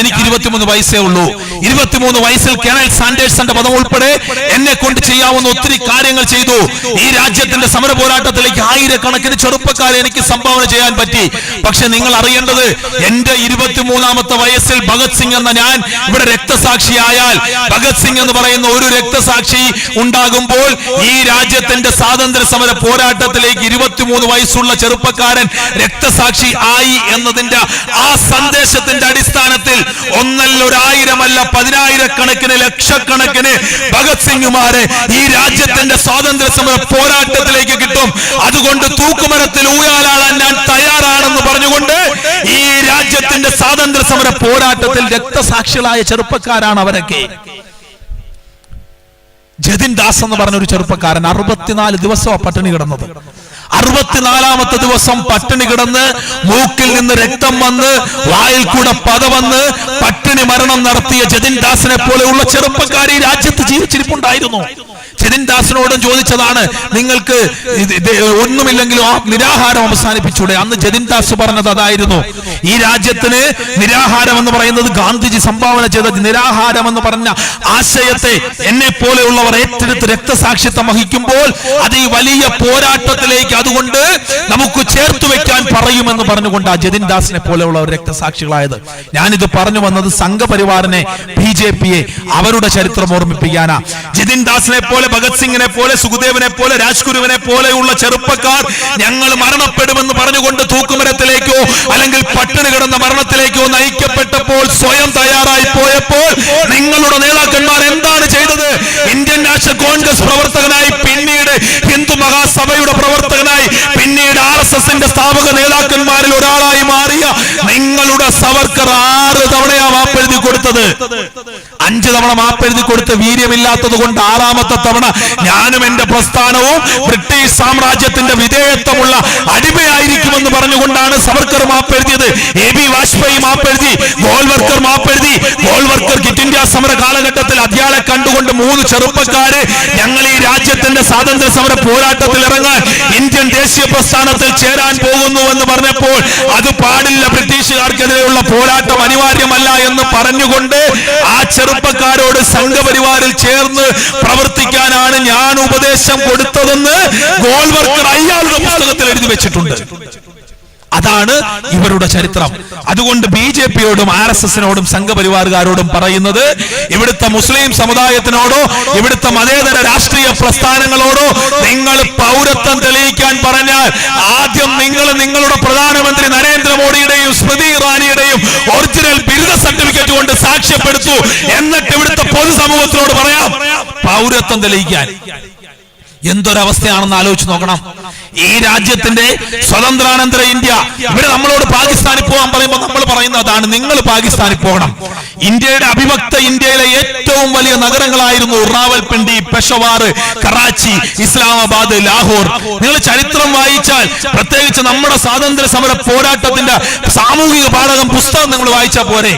എനിക്ക് 23 വയസ്സേ ഉള്ളൂ. 23 വയസ്സിൽ കേണൽ സാൻഡേഴ്സന്റെ പദം ഉൾപ്പെടെ എന്നെ കൊണ്ട് ചെയ്യാവുന്ന ഒത്തിരി കാര്യങ്ങൾ ചെയ്തു. ഈ രാജ്യത്തിന്റെ സമര പോരാട്ടത്തിലേക്ക് ആയിരക്കണക്കിന് ചെറുപ്പക്കാരെ എനിക്ക് സംഭാവന ചെയ്യാൻ പറ്റി. പക്ഷെ നിങ്ങൾ അറിയേണ്ടത്, എന്റെ 23-ാമത്തെ വയസ്സിൽ ഭഗത് സിംഗ് എന്ന ഞാൻ ഇവിടെ രക്തസാക്ഷിയായാൽ, ഭഗത് സിംഗ് എന്ന് പറയുന്ന ഒരു രക്തസാക്ഷി ഉണ്ടാകുമ്പോൾ ഈ രാജ്യത്തിന്റെ സ്വാതന്ത്ര്യ സമര പോരാട്ടത്തിലേക്ക് 23 വയസ്സുള്ള ചെറുപ്പക്കാരൻ രക്തസാക്ഷി ആയി എന്നതിന്റെ ആ സന്ദേശത്തിന്റെ അടിസ്ഥാനത്തിൽ ഒന്നല്ല, 1000 പതിനായിരക്കണക്കിന് ലക്ഷക്കണക്കിന് ഭഗത് സിംഗുമാരെ ഈ രാജ്യത്തിന്റെ സ്വാതന്ത്ര്യ സമര പോരാട്ടത്തിലേക്ക് കിട്ടും. അതുകൊണ്ട് തൂക്കുമരത്തിൽ ഊയാലാടാൻ ഞാൻ തയ്യാറാണെന്ന് പറഞ്ഞുകൊണ്ട് ഈ രാജ്യത്തിന്റെ സ്വാതന്ത്ര്യ സമര പോരാട്ടത്തിൽ രക്തസാക്ഷികളായ ചെറുപ്പക്കാരാണ് അവരൊക്കെ. ജതിൻ ദാസ് എന്ന് പറഞ്ഞ ഒരു ചെറുപ്പക്കാരൻ 64 ദിവസമാണ് പട്ടിണി കിടന്നത്. 64-ാമത്തെ ദിവസം പട്ടിണി കിടന്ന് മൂക്കിൽ നിന്ന് രക്തം വന്ന് വായിൽ കൂടെ പത വന്ന് പട്ടിണി മരണം നടത്തിയ ജതിൻ ദാസിനെ പോലെയുള്ള ചെറുപ്പക്കാർ ഈ രാജ്യത്ത് ജീവിച്ചിരിപ്പുണ്ടായിരുന്നു. ജതിൻ ദാസിനോടും ചോദിച്ചതാണ്, നിങ്ങൾക്ക് ഒന്നുമില്ലെങ്കിലും ആ നിരാഹാരം അവസാനിപ്പിച്ചൂടെ? അന്ന് ജതിൻ ദാസ് പറഞ്ഞത് അതായിരുന്നു. ഈ രാജ്യത്തിന് നിരാഹാരം എന്ന് പറയുന്നത് ഗാന്ധിജി സംഭാവന ചെയ്ത നിരാഹാരം എന്ന് പറഞ്ഞ ആശയത്തെ എന്നെ പോലെയുള്ളവർ ഏറ്റെടുത്ത് രക്തസാക്ഷിത്വം വഹിക്കുമ്പോൾ അത് ഈ വലിയ പോരാട്ടത്തിലേക്ക് അതുകൊണ്ട് നമുക്ക് ചേർത്ത് വെക്കാൻ പറയുമെന്ന് പറഞ്ഞുകൊണ്ട് ആ ജതിൻ ദാസിനെ പോലെയുള്ളവർ രക്തസാക്ഷികളായത്. ഞാനിത് പറഞ്ഞു വന്നത് സംഘപരിവാറിനെ, BJPയെ അവരുടെ ചരിത്രം ഓർമ്മിപ്പിക്കാനാ. ജതിൻ ദാസിനെ പോലെ, ഭഗത് സിംഗിനെ പോലെ, സുഖദേവനെ പോലെ, രാജ്ഗുരുവിനെ പോലെയുള്ള ചെറുപ്പക്കാർ ഞങ്ങൾ മരണപ്പെടുമെന്ന് പറഞ്ഞുകൊണ്ട് തൂക്കുമരത്തിലേക്കോ അല്ലെങ്കിൽ പട്ടിണി കിടന്ന മരണത്തിലേക്കോ നയിക്കപ്പെട്ടപ്പോൾ സ്വയം തയ്യാറായി പോയപ്പോൾ നിങ്ങളുടെ നേതാക്കന്മാർ എന്താണ് ചെയ്തത്? ഇന്ത്യൻ നാഷണൽ കോൺഗ്രസ് പ്രവർത്തകനായി, പിന്നീട് ഹിന്ദു മഹാസഭയുടെ പ്രവർത്തകനായി, പിന്നീട് RSSന്റെ സ്ഥാപക നേതാക്കന്മാരിൽ ഒരാളായി മാറിയ നിങ്ങളുടെ സവർക്കർ 6 തവണയാ മാപ്പെഴുതി കൊടുത്തത്. 5 തവണ മാപ്പെഴുതി കൊടുത്ത് വീര്യമില്ലാത്തത് കൊണ്ട് 6-ാമത്തെ തവണ ഞാനും എന്റെ പ്രസ്ഥാനവും ബ്രിട്ടീഷ് സാമ്രാജ്യത്തിന്റെ വിധേയത്വമുള്ള അടിമയായിരിക്കുമെന്ന് പറഞ്ഞുകൊണ്ടാണ് സവർക്കർ മാപ്പെഴുതിയത്. AB വാജ്പേയി മാപ്പെഴുതി, ഗോൾവർക്കർ മാപ്പെഴുതി. ഗോൾവർക്കർ ക്വിറ്റ് ഇന്ത്യ സമര കാലഘട്ടത്തിൽ അയാളെ കണ്ടുകൊണ്ട് 3 ചെറുപ്പക്കാര് ഞങ്ങൾ ഈ രാജ്യത്തിന്റെ സ്വാതന്ത്ര്യ സമര പോരാട്ടത്തിൽ ഇറങ്ങാൻ, ഇന്ത്യൻ ദേശീയ പ്രസ്ഥാനത്തിൽ ചേരാൻ പോകുന്നു എന്ന് പറഞ്ഞപ്പോൾ അത് പാടില്ല, ബ്രിട്ടീഷുകാർക്കെതിരെയുള്ള പോരാട്ടം അനിവാര്യമല്ല എന്ന് പറഞ്ഞുകൊണ്ട് ആ ചെറുപ്പക്കാരോട് സംഘപരിവാറിൽ ചേർന്ന് പ്രവർത്തിക്കാനാണ് ഞാൻ ഉപദേശം കൊടുത്തതെന്ന് ഗോൾവർക്കർ അയാളുടെ പുസ്തകത്തിൽ എഴുതി വെച്ചിട്ടുണ്ട്. അതാണ് ഇവരുടെ ചരിത്രം. അതുകൊണ്ട് BJP-യോടും RSS-നോടും സംഘപരിവാറുകാരോടും പറയുന്നത്, ഇവിടുത്തെ മുസ്ലിം സമുദായത്തിനോടോ ഇവിടുത്തെ മതേതര രാഷ്ട്രീയ പ്രസ്ഥാനങ്ങളോടോ നിങ്ങൾ പൗരത്വം തെളിയിക്കാൻ പറഞ്ഞാൽ ആദ്യം നിങ്ങൾ നിങ്ങളുടെ പ്രധാനമന്ത്രി നരേന്ദ്രമോദിയുടെയും സ്മൃതി ഇറാനിയുടെയും ഒറിജിനൽ ബിരുദ സർട്ടിഫിക്കറ്റ് കൊണ്ട് സാക്ഷ്യപ്പെടുത്തു. എന്നിട്ട് ഇവിടുത്തെ പൊതുസമൂഹത്തിനോട് പറയാം പൗരത്വം തെളിയിക്കാൻ. എന്തൊരവസ്ഥയാണെന്ന് ആലോചിച്ച് നോക്കണം. ഈ രാജ്യത്തിന്റെ സ്വതന്ത്രാനന്തര ഇന്ത്യ, ഇവിടെ നമ്മളോട് പാകിസ്ഥാനിൽ പോകാൻ പറയുമ്പോൾ നമ്മൾ പറയുന്നത് അതാണ്, നിങ്ങൾ പാകിസ്ഥാനിൽ പോകണം. ഇന്ത്യയുടെ അവിഭക്ത ഇന്ത്യയിലെ ഏറ്റവും വലിയ നഗരങ്ങളായിരുന്നു റാവൽപിണ്ടി, പെഷവാർ, കറാച്ചി, ഇസ്ലാമാബാദ്, ലാഹോർ. നിങ്ങൾ ചരിത്രം വായിച്ചാൽ, പ്രത്യേകിച്ച് നമ്മുടെ സ്വാതന്ത്ര്യ സമര പോരാട്ടത്തിന്റെ സാമൂഹിക പാഠകം പുസ്തകം നിങ്ങൾ വായിച്ചാൽ പോരെ.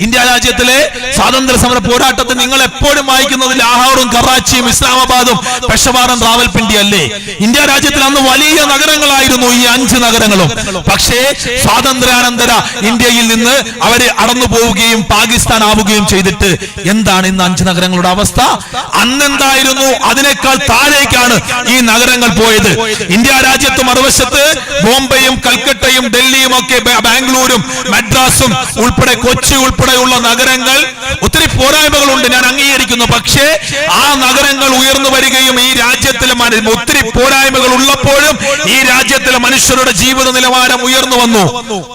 ഇന്ത്യ രാജ്യത്തിലെ സ്വാതന്ത്ര്യ സമര പോരാട്ടത്തിൽ നിങ്ങൾ എപ്പോഴും വായിക്കുന്നത് ലാഹോറും കറാച്ചിയും ഇസ്ലാമാബാദും പെഷവാറും റാവൽപിണ്ടി അല്ലേ? ഇന്ത്യ രാജ്യത്തിൽ അന്ന് വലിയ നഗരങ്ങളായിരുന്നു ഈ 5 നഗരങ്ങളും. പക്ഷേ സ്വാതന്ത്ര്യാനന്തര ഇന്ത്യയിൽ നിന്ന് അവര് അടന്നു പോവുകയും പാകിസ്ഥാൻ ആവുകയും ചെയ്തിട്ട് എന്താണ് ഇന്ന് 5 നഗരങ്ങളുടെ അവസ്ഥ? അന്നെന്തായിരുന്നു അതിനേക്കാൾ താഴേക്കാണ് ഈ നഗരങ്ങൾ പോയത്. ഇന്ത്യ രാജ്യത്ത് മറുവശത്ത് ബോംബെയും കൽക്കട്ടയും ഡൽഹിയും ഒക്കെ, ബാംഗ്ലൂരും മദ്രാസും ഉൾപ്പെടെ കൊച്ചി ഉൾപ്പെടെയുള്ള നഗരങ്ങൾ ഒത്തിരി പോരായ്മകളുണ്ട്, ഞാൻ അംഗീകരിക്കുന്നു. പക്ഷേ ആ നഗരങ്ങൾ ഉയർന്നു വരികയും ഈ രാജ്യത്തിലെ ഒത്തിരി പോരായ്മകൾ ഉള്ളപ്പോഴും ഈ രാജ്യത്തിലെ മനുഷ്യരുടെ ജീവിത നിലവാരം ഉയർന്നു വന്നു.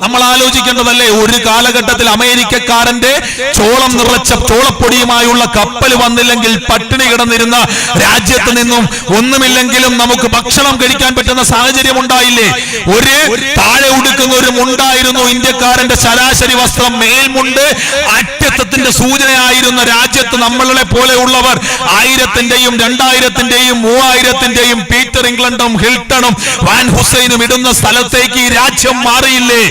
നമ്മൾ ആലോചിക്കേണ്ടതല്ലേ, ഒരു കാലഘട്ടത്തിൽ അമേരിക്കക്കാരന്റെ ചോളം നിറച്ച ചോളപ്പൊടിയുമായുള്ള കപ്പൽ വന്നില്ലെങ്കിൽ പട്ടിണി കിടന്നിരുന്ന രാജ്യത്ത് നിന്നും ഒന്നുമില്ലെങ്കിലും നമുക്ക് ഭക്ഷണം കഴിക്കാൻ പറ്റുന്ന സാഹചര്യം ഉണ്ടായില്ലേ? ഒരു താഴെ ഉടുക്കുന്ന ഒരു മുണ്ടായിരുന്നു ഇന്ത്യക്കാരന്റെ ശരാശരി വസ്ത്രം. മേൽമുണ്ട് അറ്റത്തിന്റെ സൂചനയായിരുന്ന രാജ്യത്ത് നമ്മളെ പോലെയുള്ളവർ 1000-ന്റെയും 2000-ന്റെയും 3000-ന്റെയും പീറ്റർ ഇംഗ്ലണ്ടും ഹിൽട്ടണും വാൻ ഹുസൈനും ഇടുന്ന സ്ഥലത്തേക്ക് ഈ രാജ്യം മാറിയില്ലേ?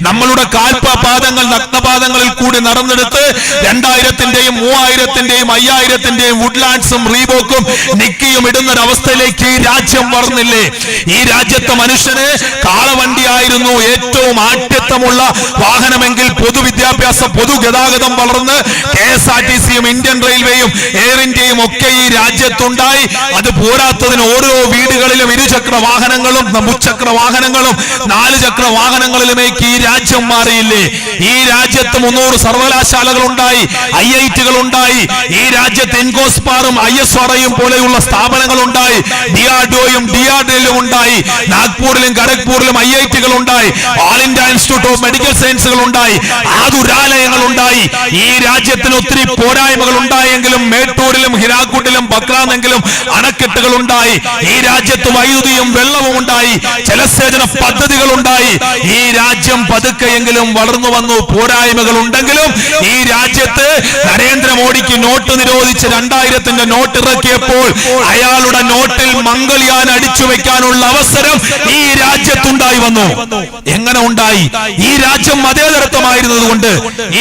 നമ്മളുടെ കാൽപാദങ്ങൾ നഗ്നപാദങ്ങളിൽ കൂടി നടന്നെടുത്ത് 2000-ന്റെയും 3000-ന്റെയും 5000-ന്റെയും വുഡ്ലാൻഡ്സും റീബോക്കും നിക്കിയും ഇടുന്നൊരവസ്ഥയിലേക്ക് ഈ രാജ്യം വളർന്നില്ലേ? ഈ രാജ്യത്തെ മനുഷ്യന് കാളവണ്ടിയായിരുന്നു ഏറ്റവും ആഠ്യത്വമുള്ള വാഹനമെങ്കിൽ പൊതുവിദ്യാഭ്യാസ പൊതുഗതാഗതം വളർന്ന് KSRTC-യും ഇന്ത്യൻ റെയിൽവേയും എയർ ഇന്ത്യയും ഒക്കെ ഈ രാജ്യത്തുണ്ടായി. അത് പോരാത്തതിന് ഓരോ വീടുകളിലും ഇരുചക്ര വാഹനങ്ങളും മുച്ചക്ര വാഹനങ്ങളും 4 ചക്ര വാഹനങ്ങളിലുമേക്ക് ഈ രാജ്യം മാറിയില്ലേ? ഈ രാജ്യത്ത് 300 സർവകലാശാലകൾ ഉണ്ടായി, IIT-കൾ ഉണ്ടായി. ഈ രാജ്യത്ത് ഇൻകോസ്പാറും ISROയും പോലെയുള്ള സ്ഥാപനങ്ങൾ ഉണ്ടായി. DRDOയും DRDLയും ഉണ്ടായി. നാഗ്പൂരിലും ഖരഗ്പൂരിലും IIT-കൾ ഉണ്ടായി. All India institute of medical സയൻസുകൾ ഉണ്ടായി. ആതുരാലയങ്ങൾ ഉണ്ടായി. ഈ രാജ്യത്തിന് ഒത്തിരി പോരായ്മകൾ ഉണ്ടായെങ്കിലും മേട്ടൂരിലും ഹിരാക്കുട്ടിലും ബക്രാനെങ്കിലും അണക്കെട്ടുകൾ ഉണ്ടായി. ഈ രാജ്യത്ത് വൈദ്യുതിയും വെള്ളവും ഉണ്ടായി. ജലസേചന പദ്ധതികൾ ഉണ്ടായി. ഈ രാജ്യം പതുക്കെയെങ്കിലും വളർന്നു വന്നു. പോരായ്മകൾ ഉണ്ടെങ്കിലും ഈ രാജ്യത്ത് നരേന്ദ്രമോദിക്ക് നോട്ട് നിരോധിച്ച് 2000-ന്റെ നോട്ട് ഇറക്കിയപ്പോൾ അയാളുടെ നോട്ടിൽ മംഗൾയാൻ അടിച്ചു വെക്കാനുള്ള അവസരം ഈ രാജ്യത്തുണ്ടായി വന്നു. എങ്ങനെ ഉണ്ടായി? ഈ രാജ്യം മതേതരത്വമായിരുന്നത് കൊണ്ട്,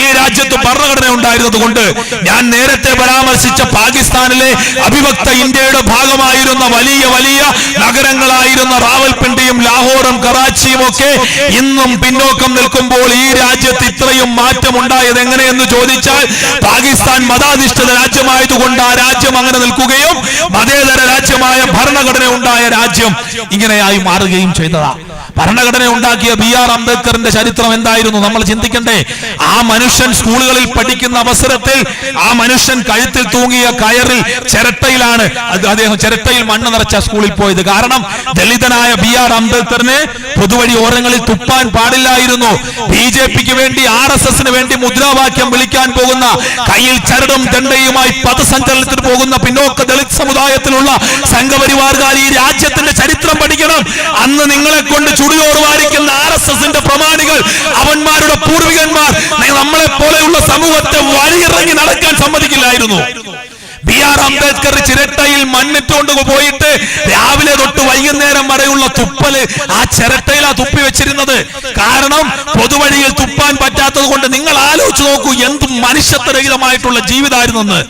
ഈ രാജ്യത്ത് ഭരണഘടന ഉണ്ടായിരുന്നത് കൊണ്ട്. ഞാൻ നേരത്തെ പരാമർശിച്ച പാകിസ്ഥാനിലെ അവിഭക്ത ഇന്ത്യയുടെ ഭാഗമായിരുന്ന വലിയ വലിയ നഗരങ്ങളായിരുന്ന റാവൽപിണ്ടിയും ലാഹോറും കറാച്ചിയും ഒക്കെ ഇന്നും പിന്നോക്കം നിൽക്കുമ്പോൾ ഈ രാജ്യത്ത് ഇത്രയും മാറ്റം ഉണ്ടായത് എങ്ങനെയെന്ന് ചോദിച്ചാൽ, പാകിസ്ഥാൻ മതാധിഷ്ഠിത രാജ്യമായതുകൊണ്ട് ആ രാജ്യം അങ്ങനെ നിൽക്കുകയും മതേതര രാജ്യമായ ഭരണഘടന ഉണ്ടായ രാജ്യം ഇങ്ങനെയായി മാറുകയും ചെയ്തതാ. ഭരണഘടന ഉണ്ടാക്കിയ BR അംബേദ്കറിന്റെ ചരിത്രം എന്തായിരുന്നു നമ്മൾ ചിന്തിക്കണ്ടേ? ആ മനുഷ്യൻ സ്കൂളുകളിൽ പഠിക്കുന്ന അവസരത്തിൽ ആ മനുഷ്യൻ കഴുത്തിൽ തൂങ്ങിയ കയറിൽ ചിരട്ടയിലാണ് അദ്ദേഹം ചിരട്ടയിൽ മണ്ണ് നിറച്ച സ്കൂളിൽ പോയത്. കാരണം ദളിതനായ BR അംബേദ്കറിന് പൊതുവഴി ഓരങ്ങളിൽ തുപ്പാൻ പാടില്ലായിരുന്നു. BJP-ക്ക് വേണ്ടി RSS-ന് വേണ്ടി മുദ്രാവാക്യം വിളിക്കാൻ പോകുന്ന, കയ്യിൽ ചരടും ദണ്ഡയുമായി പദസഞ്ചലനത്തിന് പോകുന്ന പിന്നോക്ക ദളിത് സമുദായത്തിലുള്ള സംഘപരിവാറുകാർ ഈ രാജ്യത്തിന്റെ ചരിത്രം പഠിക്കണം. അന്ന് നിങ്ങളെ കൊണ്ട് ചുടിയോട് വാരിക്കുന്ന RSS-ന്റെ പ്രമാണികൾ, അവന്മാരുടെ പൂർവികന്മാർ നമ്മളെ പോലെയുള്ള സമൂഹത്തെ വഴിയിറങ്ങി നടക്കാൻ സമ്മതിക്കില്ലായിരുന്നു. BR അംബേദ്കർ ചിരട്ടയിൽ മണ്ണിട്ടുകൊണ്ട് പോയിട്ട് രാവിലെ തൊട്ട് വൈകുന്നേരം വരെയുള്ള തുപ്പല് ആ ചിരട്ടയിലാ തുപ്പി വെച്ചിരുന്നത്. കാരണം പൊതുവഴിയിൽ തുപ്പാൻ പറ്റാത്തത് കൊണ്ട്. നിങ്ങൾ ആലോചിച്ച് നോക്കൂ, എന്ത് മനുഷ്യത്വരഹിതമായിട്ടുള്ള ജീവിതമായിരുന്നെന്ന്.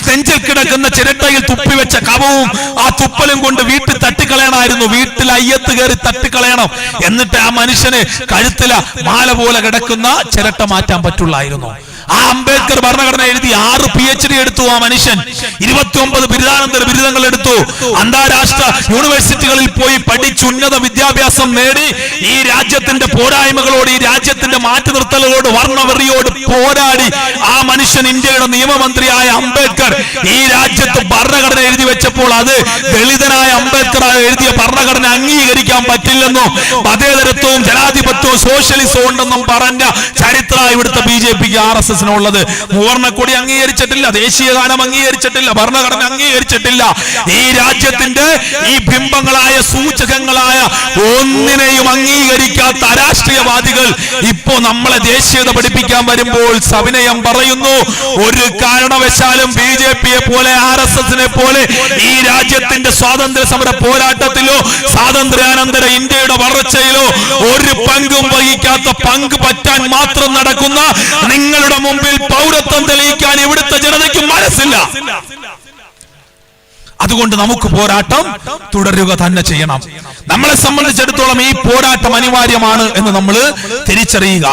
നെഞ്ചിൽ കിടക്കുന്ന ചിരട്ടയിൽ തുപ്പിവെച്ച കവവും ആ തുപ്പലും കൊണ്ട് വീട്ടിൽ തട്ടിക്കളയണമായിരുന്നു. വീട്ടിൽ അയ്യത്ത് കയറി തട്ടിക്കളയണം. എന്നിട്ട് ആ മനുഷ്യന് കഴുത്തില മാല പോലെ കിടക്കുന്ന ചിരട്ട മാറ്റാൻ പറ്റുള്ളായിരുന്നു. ആ അംബേദ്കർ ഭരണഘടന എഴുതി 6 PhD എടുത്തു ആ മനുഷ്യൻ, 29 ബിരുദാനന്തര ബിരുദങ്ങൾ എടുത്തു, അന്താരാഷ്ട്ര യൂണിവേഴ്സിറ്റികളിൽ പോയി പഠിച്ച് ഉന്നത വിദ്യാഭ്യാസം നേടി ഈ രാജ്യത്തിന്റെ പോരായ്മകളോട്, ഈ രാജ്യത്തിന്റെ മാറ്റി നിർത്തലുകളോട്, വർണ്ണവെറിയോട് പോരാടി ആ മനുഷ്യൻ ഇന്ത്യയുടെ നിയമമന്ത്രിയായ അംബേദ്കർ ഈ രാജ്യത്ത് ഭരണഘടന എഴുതി വെച്ചപ്പോൾ അത് ദളിതനായ അംബേദ്കർ എഴുതിയ ഭരണഘടന അംഗീകരിക്കാൻ പറ്റില്ലെന്നും മതേതരത്വവും ജനാധിപത്യവും സോഷ്യലിസവും ഉണ്ടെന്നും പറഞ്ഞ ചരിത്ര ഇവിടുത്തെ BJPക്ക് RSSനുള്ളത്. മൂവർണ്ണക്കൊടി അംഗീകരിച്ചിട്ടില്ല, ദേശീയ ഗാനം അംഗീകരിച്ചിട്ടില്ല, ഭരണഘടന അംഗീകരിച്ചിട്ടില്ല. ഈ രാജ്യത്തിന്റെ ഈ ബിംബങ്ങളായ സൂചകങ്ങളായ ഒന്നിനെയും അംഗീകരിക്കാത്ത അരാഷ്ട്രീയവാദികൾ ഇപ്പോ നമ്മളെ ദേശീയത പഠിപ്പിക്കാൻ വരുമ്പോൾ സവിനയം പറയുന്നു, ഒരു കാരണവശാലും BJPയെ പോലെ RSSനെ പോലെ ഈ രാജ്യത്തിന്റെ സ്വാതന്ത്ര്യ സമര പോരാട്ടത്തിലോ സ്വാതന്ത്ര്യാനന്തര ഇന്ത്യയുടെ വളർച്ചയിലോ ഒരു പങ്കും വഹിക്കാത്ത, പങ്ക് പറ്റാൻ മാത്രം നടക്കുന്ന നിങ്ങളുടെ മുമ്പിൽ പൗരത്വം തെളിയിക്കാൻ ഇവിടുത്തെ ജനതയ്ക്ക് മനസ്സില്ല. അതുകൊണ്ട് നമുക്ക് പോരാട്ടം തുടരുക തന്നെ ചെയ്യണം. നമ്മളെ സംബന്ധിച്ചിടത്തോളം ഈ പോരാട്ടം അനിവാര്യമാണ് എന്ന് നമ്മൾ തിരിച്ചറിയുക.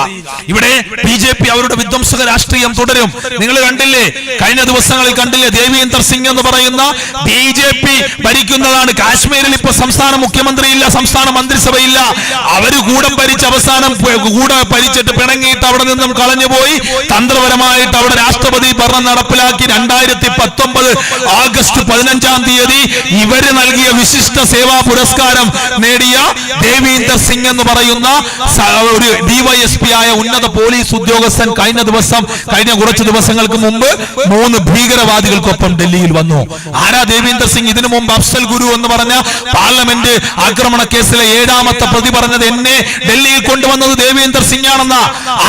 ഇവിടെ BJP അവരുടെ വിധ്വംസക രാഷ്ട്രീയം തുടരും. നിങ്ങൾ കണ്ടില്ലേ, കഴിഞ്ഞ ദിവസങ്ങളിൽ കണ്ടില്ലേ, ദേവീന്ദർ സിംഗ് എന്ന് പറയുന്ന BJP ഭരിക്കുന്നതാണ്. കാശ്മീരിൽ ഇപ്പൊ സംസ്ഥാന മുഖ്യമന്ത്രിയില്ല, സംസ്ഥാന മന്ത്രിസഭയില്ല. അവര് കൂടെ ഭരിച്ച് അവസാനം കൂടെ ഭരിച്ചിട്ട് പിണങ്ങിയിട്ട് അവിടെ നിന്നും കളഞ്ഞുപോയി. തന്ത്രപരമായിട്ട് അവിടെ രാഷ്ട്രപതി ഭരണം നടപ്പിലാക്കി. 2019 ആഗസ്റ്റ് 15 ഇവര് നൽകിയ വിശിഷ്ട സേവാ പുരസ്കാരം നേടിയ ദേവീന്ദർ സിംഗ് എന്ന് പറയുന്ന ഒരു DYSP ആയ ഉന്നത പോലീസ് ഉദ്യോഗസ്ഥൻ കഴിഞ്ഞ കുറച്ച് ദിവസങ്ങൾക്ക് മുമ്പ് 3 ഭീകരവാദികൾക്കൊപ്പം ഡൽഹിയിൽ വന്നു. ആരാ ദേവീന്ദർ സിംഗ്? ഇതിനു മുമ്പ് അഫ്സൽ ഗുരു എന്ന് പറഞ്ഞ പാർലമെന്റ് ആക്രമണ കേസിലെ 7ാമത്തെ പ്രതി പറഞ്ഞത് എന്നെ ഡൽഹിയിൽ കൊണ്ടുവന്നത് ദേവീന്ദർ സിംഗ് ആണെന്ന.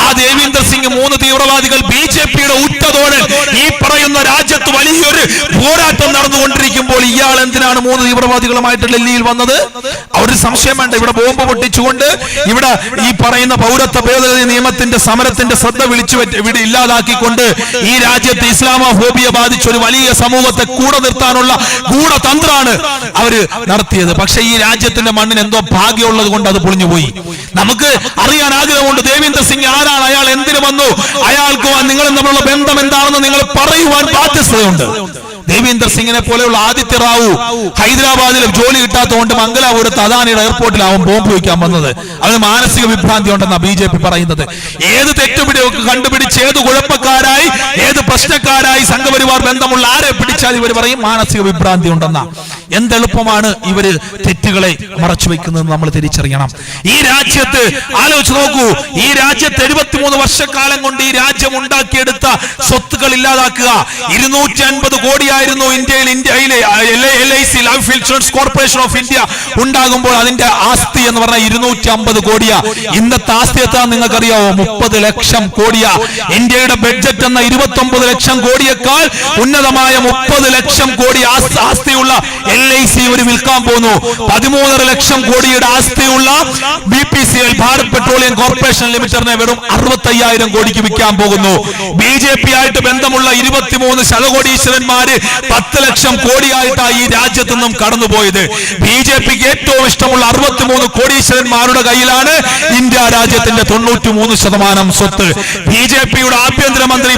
ആ ദേവീന്ദർ സിംഗ് 3 തീവ്രവാദികൾ BJPയുടെ ഉറ്റതോടെ ഈ പറയുന്ന രാജ്യത്ത് വലിയൊരു പോരാട്ടം നടന്നുകൊണ്ടിരിക്കുമ്പോൾ ഇയാൾ എന്തിനാണ് 3 തീവ്രവാദികളുമായിട്ട് ഡൽഹിയിൽ വന്നത്? ഒരു സംശയം വേണ്ട. ഇവിടെ ബോംബ് പൊട്ടിച്ചുകൊണ്ട് ഇവിടെ ഈ പറയുന്ന പൗരത്വ ഭേദഗതി നിയമത്തിന്റെ സമരത്തിന്റെ ശ്രദ്ധ ഇവിടെ ഇല്ലാതാക്കിക്കൊണ്ട് ഈ രാജ്യത്ത് ഇസ്ലാമോഫോബിയ ബാധിച്ച ഒരു വലിയ സമൂഹത്തെ കൂടെ നിർത്താനുള്ള ഗൂഢതന്ത്രമാണ് അവര് നടത്തിയത്. പക്ഷെ ഈ രാജ്യത്തിന്റെ മണ്ണിന് എന്തോ ഭാഗ്യമുള്ളത് കൊണ്ട് അത് പൊളിഞ്ഞുപോയി. നമുക്ക് അറിയാൻ ആഗ്രഹമുണ്ട്, ദേവീന്ദർ സിംഗ് ആരാണ്, അയാൾ എന്തിനു വന്നു, അയാൾക്ക് നിങ്ങളും തമ്മിലുള്ള ബന്ധം എന്താണെന്ന് നിങ്ങൾ പറയുവാൻ ബാധ്യതയുണ്ട്. ദേവീന്ദർ സിംഗിനെ പോലെയുള്ള ആദിത്യ റാവു ഹൈദരാബാദിൽ ജോലി കിട്ടാത്തതുകൊണ്ട് മംഗലാപുരത്ത് അദാനിയുടെ എയർപോർട്ടിലാവും ബോംബ് വയ്ക്കാൻ വന്നത്. അവന് മാനസിക വിഭ്രാന്തി ഉണ്ടെന്നാ BJP പറയുന്നത്. ഏത് തെറ്റുപിടിയൊക്കെ കണ്ടുപിടിച്ച് ഏത് കുഴപ്പക്കാരായി ഏത് പ്രശ്നക്കാരായി സംഘപരിവാർ ബന്ധമുള്ള ആരെ പിടിച്ചാൽ ഇവർ പറയും മാനസിക വിഭ്രാന്തി ഉണ്ടെന്നാ. എന്തെളുപ്പമാണ് ഇവര് തെറ്റുകളെ മറച്ചു വെക്കുന്നത് നമ്മൾ തിരിച്ചറിയണം. ഈ രാജ്യത്ത് ആലോചിച്ച് നോക്കൂ, ഈ രാജ്യത്ത് 73 വർഷക്കാലം കൊണ്ട് ഈ രാജ്യം ഉണ്ടാക്കിയെടുത്ത സ്വത്തുക്കൾ ഇല്ലാതാക്കുക. 250 കോടിയായിരുന്നു ഇന്ത്യയിലെ LIC life insurance corporation of India ഉണ്ടാകുമ്പോൾ അതിന്റെ ആസ്തി എന്ന് പറഞ്ഞാൽ 250 കോടിയാ. ഇന്നത്തെ ആസ്തി എത്ര നിങ്ങൾക്കറിയാവോ? 30 ലക്ഷം കോടിയാ. ഇന്ത്യയുടെ ബഡ്ജറ്റ് എന്ന 29 ലക്ഷം കോടിയേക്കാൾ ഉന്നതമായ 30 ലക്ഷം കോടി ആസ്തിയുള്ള LIC ഒരു വിൽക്കാൻ പോന്നു. 13 ലക്ഷം കോടിയുടെ ആസ്തിയുള്ള BPCL ഭാരത് പെട്രോളിയം കോർപ്പറേഷൻ ലിമിറ്റഡിനെ വെറും 65,000 കോടിക്ക് വിൽക്കാൻ പോകുന്നു. BJP ആയിട്ട് ബന്ധമുള്ള 23 ശതകോടീശ്വരന്മാര് 10 ലക്ഷം കോടിയായിട്ടാണ് ഈ രാജ്യത്തു നിന്നും കടന്നുപോയത്. BJPക്ക് ഏറ്റവും ഇഷ്ടമുള്ള 63 കോടീശ്വരന്മാരുടെ കയ്യിലാണ് ഇന്ത്യ രാജ്യത്തിന്റെ 93% സ്വത്ത്. BJPയുടെ ആഭ്യന്തരമന്ത്രി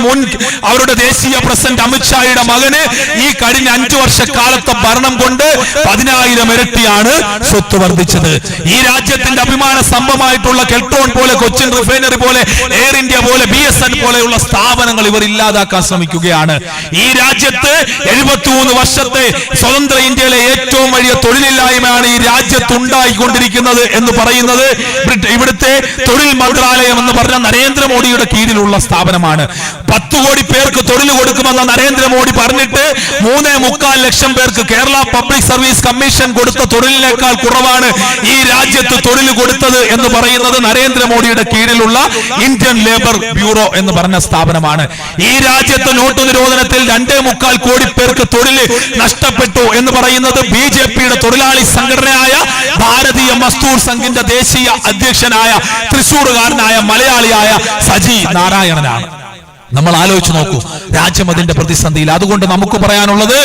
അവരുടെ ദേശീയ പ്രസിഡന്റ് അമിത്ഷായുടെ മകന് ഈ കഴിഞ്ഞ 5 വർഷക്കാലത്തെ ഭരണം കൊണ്ട് 10,000 ഇരട്ടിയാണ് സ്വത്ത് വർദ്ധിച്ചത്. ഈ രാജ്യത്തിന്റെ അഭിമാന സ്തംഭമായിട്ടുള്ള കെൽട്രോൺ പോലെ, കൊച്ചിൻ റിഫൈനറി പോലെ, എയർ ഇന്ത്യ പോലെ, BSN പോലെയുള്ള സ്ഥാപനങ്ങൾ ഇവർ ഇല്ലാതാക്കാൻ ശ്രമിക്കുകയാണ്. ഈ രാജ്യത്ത് 73 വർഷത്തെ സ്വതന്ത്ര ഇന്ത്യയിലെ ഏറ്റവും വലിയ തൊഴിലില്ലായ്മയാണ് ഈ രാജ്യത്ത് ഉണ്ടായിക്കൊണ്ടിരിക്കുന്നത് എന്ന് പറയുന്നത് ഇവിടുത്തെ തൊഴിൽ മന്ത്രാലയം എന്ന് പറഞ്ഞ നരേന്ദ്രമോദിയുടെ കീഴിലുള്ള സ്ഥാപനമാണ്. 10 കോടി പേർക്ക് തൊഴിൽ കൊടുക്കുമെന്ന നരേന്ദ്രമോദി പറഞ്ഞിട്ട് 3.25 ലക്ഷം പേർക്ക് കേരള പബ്ലിക് സർവീസ് കമ്മീഷൻ കൊടുത്ത തൊഴിലിനേക്കാൾ കുറവാണ് ഈ രാജ്യത്ത് തൊഴിൽ കൊടുത്തത് എന്ന് പറയുന്നത് നരേന്ദ്രമോദിയുടെ കീഴിലുള്ള ഇന്ത്യൻ ലേബർ ബ്യൂറോ എന്ന് പറഞ്ഞ സ്ഥാപനമാണ്. ഈ രാജ്യത്ത് നോട്ട് നിരോധനത്തിൽ 2.25 കോടി പേർക്ക് തൊഴിൽ നഷ്ടപ്പെട്ടു എന്ന് പറയുന്നത് BJPയുടെ തൊഴിലാളി സംഘടനയായ ഭാരതീയ മസ്ദൂർ സംഘിന്റെ ദേശീയ അധ്യക്ഷനായ തൃശൂറുകാരനായ മലയാളിയായ സജി നാരായണനാണ്. നമ്മൾ ആലോചിച്ച് നോക്കൂ, രാജ്യം അതിന്റെ പ്രതിസന്ധിയിൽ. അതുകൊണ്ട് നമുക്ക് പറയാനുള്ളത്,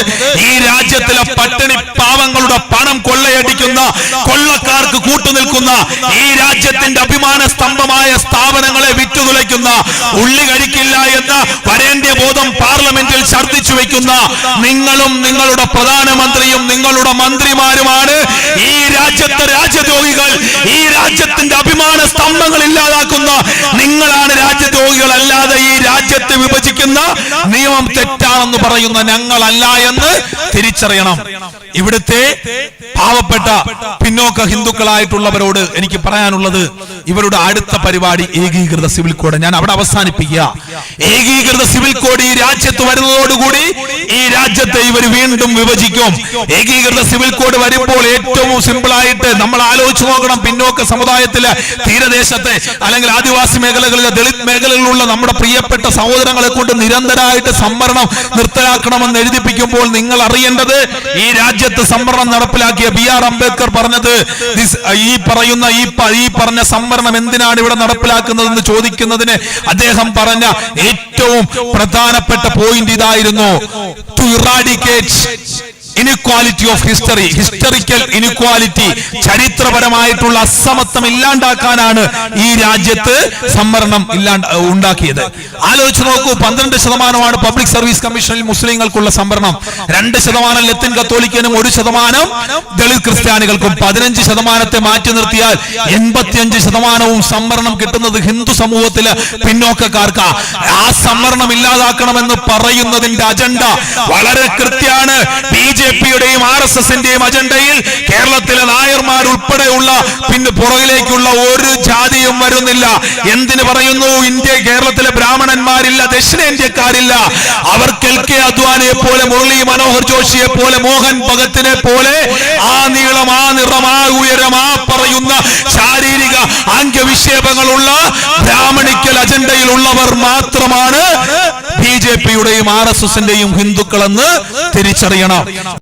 ഈ രാജ്യത്തിലെ പട്ടിണി പാവങ്ങളുടെ പണം കൊള്ളയടിക്കുന്ന കൊള്ളക്കാർക്ക് കൂട്ടുനിൽക്കുന്ന നിൽക്കുന്ന ഈ രാജ്യത്തിന്റെ അഭിമാന സ്തംഭമായ സ്ഥാപനങ്ങളെ വിറ്റുതുലയ്ക്കുന്ന, ഉള്ളി കഴിക്കില്ല എന്ന വരേണ്യ ബോധം പാർലമെന്റിൽ ഛർദ്ദിച്ചു വെക്കുന്ന നിങ്ങളും നിങ്ങളുടെ പ്രധാനമന്ത്രിയും നിങ്ങളുടെ മന്ത്രിമാരുമാണ് ഈ രാജ്യത്തെ രാജ്യദ്രോഹികൾ. ഈ രാജ്യത്തിന്റെ അഭിമാന സ്തംഭങ്ങൾ ഇല്ലാതാക്കുന്ന നിങ്ങളാണ് രാജ്യദ്രോഹികൾ. അല്ലാതെ ഈ രാജ്യത്തെ വിഭജിക്കുന്ന നിയമം തെറ്റാണെന്ന് പറയുന്ന ഞങ്ങളല്ല എന്ന് തിരിച്ചറിയണം. ഇവിടുത്തെ പാവപ്പെട്ട പിന്നോക്ക ഹിന്ദുക്കളായിട്ടുള്ളവരോട് എനിക്ക് പറയാനുള്ളത്, ഇവരുടെ അടുത്ത പരിപാടി ഏകീകൃത സിവിൽ കോഡ്. ഞാൻ അവിടെ അവസാനിപ്പിക്കുക. ഏകീകൃത സിവിൽ കോഡ് ഈ രാജ്യത്ത് വരുന്നതോടുകൂടി ഈ രാജ്യത്തെ ഇവർ വീണ്ടും വിഭജിക്കും. ഏകീകൃത സിവിൽ കോഡ് വരുമ്പോൾ ഏറ്റവും സിമ്പിൾ ആയിട്ട് നമ്മൾ ആലോചിച്ച് നോക്കണം. പിന്നോക്ക സമുദായത്തിലെ തീരദേശത്തെ അല്ലെങ്കിൽ ആദിവാസി മേഖലകളിലെ ദളിത് മേഖലകളിലുള്ള നമ്മുടെ പ്രിയപ്പെട്ട സഹോദരങ്ങളെ കൊണ്ട് നിരന്തരമായിട്ട് സംവരണം നിർത്തലാക്കണമെന്ന് എഴുതിപ്പിക്കുമ്പോൾ നിങ്ങൾ അറിയേണ്ടത്, ഈ രാജ്യത്ത് സംവരണം നടപ്പിലാക്കിയ BR അംബേദ്കർ പറഞ്ഞത്, ഈ പറഞ്ഞ സംവരണം എന്തിനാണ് ഇവിടെ നടപ്പിലാക്കുന്നതെന്ന് ചോദിക്കുന്നതിന് അദ്ദേഹം പറഞ്ഞ ഏറ്റവും പ്രധാനപ്പെട്ട പോയിന്റ് ഇതായിരുന്നു: to eradicate inequality of history, historical inequality, ചരിത്രപരമായിട്ടുള്ള അസമത്വം ഇല്ലാണ്ടാക്കാനാണ് ഈ രാജ്യത്ത് സംവരണം ഉണ്ടാക്കിയത്. ആലോചിച്ച് നോക്കൂ, 12% പബ്ലിക് സർവീസ് കമ്മീഷനിൽ മുസ്ലിങ്ങൾക്കുള്ള സംവരണം, 2% ലത്തിൻ കത്തോലിക്കനും 1% ദളിത് ക്രിസ്ത്യാനികൾക്കും. 15% മാറ്റി നിർത്തിയാൽ 85% സംവരണം കിട്ടുന്നത് ഹിന്ദു സമൂഹത്തിലെ പിന്നോക്കക്കാർക്ക്. ആ സംവരണം ഇല്ലാതാക്കണമെന്ന് പറയുന്നതിന്റെ അജണ്ട വളരെ കൃത്യമാണ്. BJPയുടെയും RSSന്റെയും അജണ്ടയിൽ കേരളത്തിലെ നായർമാർ ഉൾപ്പെടെയുള്ള പിന്നെ പുറകിലേക്കുള്ള ഒരു ജാതിയും വരുന്നില്ല. എന്തിനു പറയുന്നു? കേരളത്തിലെ ബ്രാഹ്മണന്മാരില്ല, ദക്ഷിണേന്ത്യക്കാരില്ല. അവർക്ക് LK അദ്വാനിയെ പോലെ, മുരളി മനോഹർ ജോഷിയെ പോലെ, മോഹൻ ഭഗത്തിനെ പോലെ ആ നീളം, ആ നിറം, ആ ഉയരം, ആ പറയുന്ന ശാരീരിക അംഗവിക്ഷേപങ്ങളുള്ള ബ്രാഹ്മണിക്കൽ അജണ്ടയിലുള്ളവർ മാത്രമാണ് BJPയുടെയും RSSന്റെയും ഹിന്ദുക്കളെന്ന് തിരിച്ചറിയണം.